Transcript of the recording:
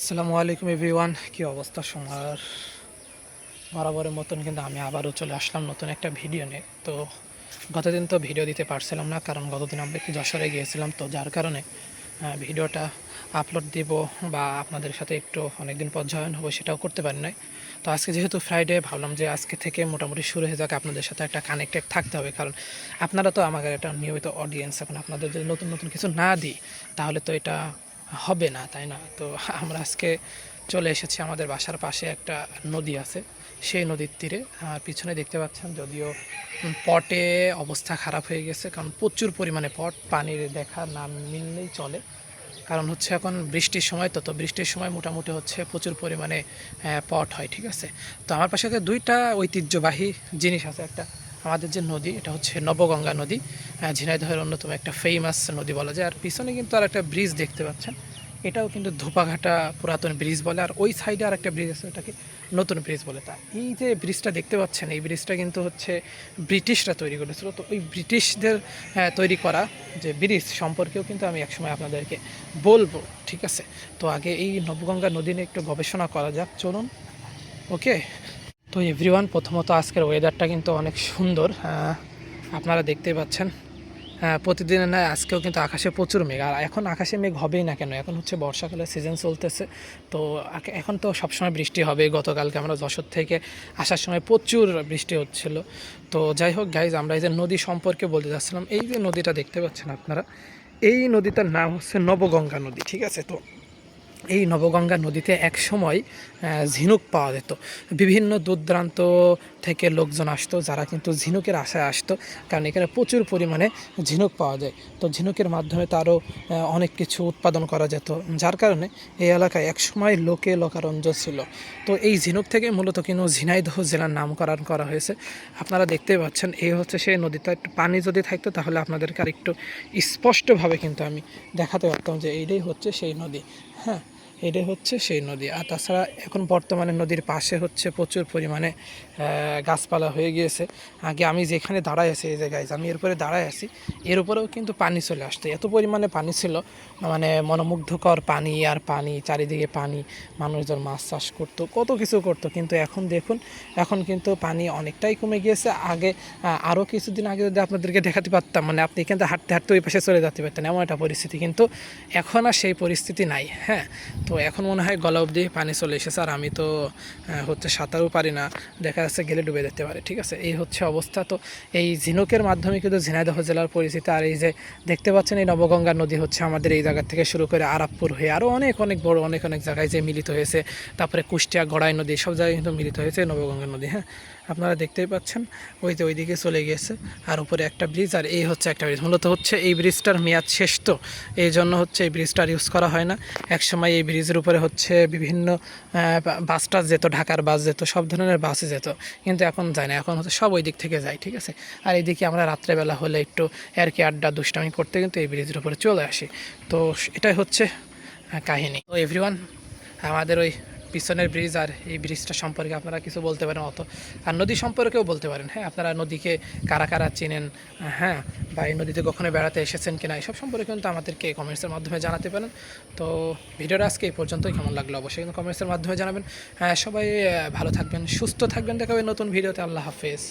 আসসালামু আলাইকুম এভরিওয়ান, কী অবস্থা সবার? বরাবরের মতন কিন্তু আমি আবারও চলে আসলাম নতুন একটা ভিডিও নিয়ে। তো গতদিন তো ভিডিও দিতে পারছিলাম না, কারণ গতদিন আমরা একটু যশোরে গিয়েছিলাম, তো যার কারণে ভিডিওটা আপলোড দিব বা আপনাদের সাথে একটু অনেকদিন পর জয়েন হবো সেটাও করতে পারি নাই। তো আজকে যেহেতু ফ্রাইডে, ভাবলাম যে আজকে থেকে মোটামুটি শুরু হয়ে যাক, আপনাদের সাথে একটা কানেক্টেড থাকতে হবে, কারণ আপনারা তো আমাদের একটা নিয়মিত অডিয়েন্স। এখন আপনাদের যদি নতুন নতুন কিছু না দিই তাহলে তো এটা হবে না, তাই না? তো আমরা আজকে চলে এসেছি, আমাদের বাসার পাশে একটা নদী আছে, সেই নদীর তীরে। আর পিছনে দেখতে পাচ্ছেন যদিও পটে অবস্থা খারাপ হয়ে গেছে, কারণ প্রচুর পরিমাণে পট, পানির দেখা না মিললেই চলে। কারণ হচ্ছে এখন বৃষ্টির সময়, তো বৃষ্টির সময় মোটামুটি হচ্ছে প্রচুর পরিমাণে পট হয়, ঠিক আছে। তো আমার পাশে দুইটা ঐতিহ্যবাহী জিনিস আছে। একটা আমাদের যে নদী, এটা হচ্ছে নবগঙ্গা নদী, ঝিনাইদহের অন্যতম একটা ফেমাস নদী বলা যায়। আর পিছনে কিন্তু আর একটা ব্রিজ দেখতে পাচ্ছেন, এটাও কিন্তু ধোপাঘাটা পুরাতন ব্রিজ বলে। আর ওই সাইডে আর একটা ব্রিজ আছে, ওটাকে নতুন ব্রিজ বলে। তা এই যে ব্রিজটা দেখতে পাচ্ছেন, এই ব্রিজটা কিন্তু হচ্ছে ব্রিটিশরা তৈরি করেছিল। তো ওই ব্রিটিশদের তৈরি করা যে ব্রিজ সম্পর্কেও কিন্তু আমি একসময় আপনাদেরকে বলবো, ঠিক আছে। তো আগে এই নবগঙ্গা নদী নিয়ে একটু গবেষণা করা যাক, চলুন। ওকে, তো এভরিওয়ান, প্রথমত আজকের ওয়েদারটা কিন্তু অনেক সুন্দর, আপনারা দেখতেই পাচ্ছেন। হ্যাঁ, প্রতিদিনের নয়, আজকেও কিন্তু আকাশে প্রচুর মেঘ। আর এখন আকাশে মেঘ হবেই না কেন, এখন হচ্ছে বর্ষাকালের সিজন চলতেছে। তো এখন তো সবসময় বৃষ্টি হবে। গতকালকে আমরা যশোর থেকে আসার সময় প্রচুর বৃষ্টি হচ্ছিল। তো যাই হোক গাইজ, আমরা এই যে নদী সম্পর্কে বলতে যাচ্ছিলাম, এই যে নদীটা দেখতে পাচ্ছেন আপনারা, এই নদীটার নাম হচ্ছে নবগঙ্গা নদী, ঠিক আছে। তো এই নবগঙ্গা নদীতে এক সময় ঝিনুক পাওয়া যেত। বিভিন্ন দূরদূরান্ত থেকে লোকজন আসতো, যারা কিন্তু ঝিনুকের আশায় আসতো, কারণ এখানে প্রচুর পরিমাণে ঝিনুক পাওয়া যায়। তো ঝিনুকের মাধ্যমে তারও অনেক কিছু উৎপাদন করা যেত, যার কারণে এই এলাকায় এক সময় লোকে লোকারঞ্জন ছিল। তো এই ঝিনুক থেকে মূলত কিন্তু ঝিনাইদহ জেলার নামকরণ করা হয়েছে। আপনারা দেখতে পাচ্ছেন, এই হচ্ছে সেই নদীটা। একটু পানি যদি থাকতো তাহলে আপনাদেরকে আর একটু স্পষ্টভাবে কিন্তু আমি দেখাতে পারতাম যে এইটাই হচ্ছে সেই নদী। হ্যাঁ, এটাই হচ্ছে সেই নদী। আর তাছাড়া এখন বর্তমানে নদীর পাশে হচ্ছে প্রচুর পরিমাণে গাছপালা হয়ে গিয়েছে। আগে আমি যেখানে দাঁড়ায় আছি, এই যে গাইজ আমি এর উপরে দাঁড়ায় আছি, এর উপরেও কিন্তু পানি চলে আসতো। এত পরিমাণে পানি ছিল, মানে মনোমুগ্ধকর পানি। আর পানি, চারিদিকে পানি, মানুষজন মাছ চাষ করতো, কত কিছু করতো। কিন্তু এখন দেখুন, এখন কিন্তু পানি অনেকটাই কমে গিয়েছে। আগে আরও কিছুদিন আগে যদি আপনাদেরকে দেখাতে পারতাম, মানে আপনি কিন্তু হাঁটতে হাঁটতে ওই পাশে চলে যেতে পারতেন, এমন একটা পরিস্থিতি। কিন্তু এখন আর সেই পরিস্থিতি নাই। হ্যাঁ, তো এখন মনে হয় গলা অবধি পানি চলে এসেছে। আর আমি তো হচ্ছে সাঁতারও পারি না, দেখা যাচ্ছে গেলে ডুবে যেতে পারে, ঠিক আছে। এই হচ্ছে অবস্থা। তো এই ঝিনুকের মাধ্যমে কিন্তু ঝিনাইদহ জেলার পরিচিতি। আর এই যে দেখতে পাচ্ছেন, এই নবগঙ্গা নদী হচ্ছে আমাদের এই জায়গা থেকে শুরু করে আরাপপুর হয়ে আরও অনেক অনেক বড় অনেক অনেক জায়গায় যে মিলিত হয়েছে। তারপরে কুষ্টিয়া, গড়াই নদী, সব জায়গায় কিন্তু মিলিত হয়েছে নবগঙ্গা নদী। হ্যাঁ, আপনারা দেখতেই পাচ্ছেন, ওই যে ওইদিকে চলে গিয়েছে। আর উপরে একটা ব্রিজ, আর এই হচ্ছে একটা ব্রিজ। মূলত হচ্ছে এই ব্রিজটার মেয়াদ শেষ, তো এই জন্য হচ্ছে এই ব্রিজটার ইউজ করা হয় না। একসময় এই ব্রিজের উপরে হচ্ছে বিভিন্ন বাস টাস যেত, ঢাকার বাস যেত, সব ধরনের বাসে যেত, কিন্তু এখন যায় না। এখন হচ্ছে সব ওই দিক থেকে যায়, ঠিক আছে। আর এইদিকে আমরা রাত্রেবেলা হলে একটু আর কি আড্ডা দুষ্টামি করতে কিন্তু এই ব্রিজের উপরে চলে আসি। তো এটাই হচ্ছে কাহিনী। তো এভরিওয়ান, আমাদের ওই পিছনের ব্রিজ আর এই ব্রিজটা সম্পর্কে আপনারা কিছু বলতে পারেন অত, আর নদী সম্পর্কেও বলতে পারেন। হ্যাঁ, আপনারা নদীকে কারা কারা চেনেন, হ্যাঁ, বা এই নদীতে কখনো বেড়াতে এসেছেন কিনা, এইসব সম্পর্কে কিন্তু আমাদেরকে কমেন্টসের মাধ্যমে জানাতে পারেন। তো ভিডিওটা আজকে এই পর্যন্তই, কেমন লাগলো অবশ্যই কিন্তু কমেন্টসের মাধ্যমে জানাবেন। হ্যাঁ, সবাই ভালো থাকবেন, সুস্থ থাকবেন, দেখা হবে নতুন ভিডিওতে। আল্লাহ হাফেজ।